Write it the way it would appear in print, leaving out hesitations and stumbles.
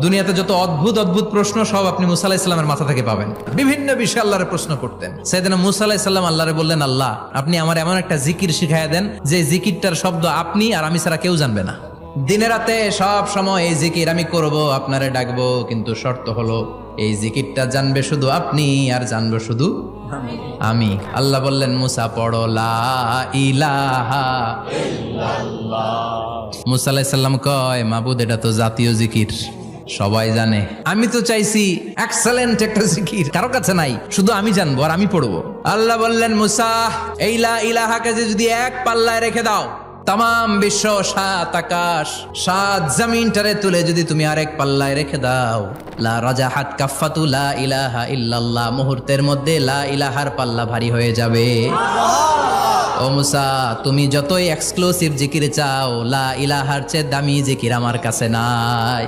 দুনিয়াতে যত অদ্ভুত অদ্ভুত প্রশ্ন সব আপনি মুসা আলাইহিস সালামের মাথা থেকে পাবেন। বিভিন্ন বিষয়ে আল্লাহরে প্রশ্ন করতেন। সাইয়েদনা মুসা আলাইহিস সালাম আল্লাহরে বললেন, আল্লাহ আপনি আমার এমন একটা জিকির শিখাইয়া দেন যে জিকিরটার শব্দ আপনি আর আমি ছাড়া কেউ জানবে না। দিনে রাতে সব সময় এই জিকির আমি করব, আপনারে ডাকবো, কিন্তু শর্ত হলো এই জিকিরটা জানবে শুধু আপনি আর জানবো শুধু আমি। আল্লাহ বললেন, মুসা পড়ো লা ইলাহা ইল্লাল্লাহ। মুসা আলাইহিস সালাম কয়, মাবুদ এটা তো জাতীয় জিকির, সবাই জানে। আমি তো চাইছি এক্সেলেন্ট একটা জিকির, কারো কাছে নাই, শুধু আমি জানবো আর আমি পড়বো। আল্লাহ বললেন, মুসা এই লা ইলাহাকে যদি এক পাল্লায় রেখে দাও, তাম বিশ্ব, 7 আকাশ 7 জমিনটারে তুলে যদি তুমি আরেক পাল্লায় রেখে দাও, লা রাজাহাত কাফাতু লা ইলাহা ইল্লাল্লাহ, মুহূর্তের মধ্যে লা ইলাহার পাল্লা ভারী হয়ে যাবে। ও মুসা, তুমি যতই এক্সক্লুসিভ জিকির চাও, লা ইলাহার চেয়ে দামি জিকির আমার কাছে নাই।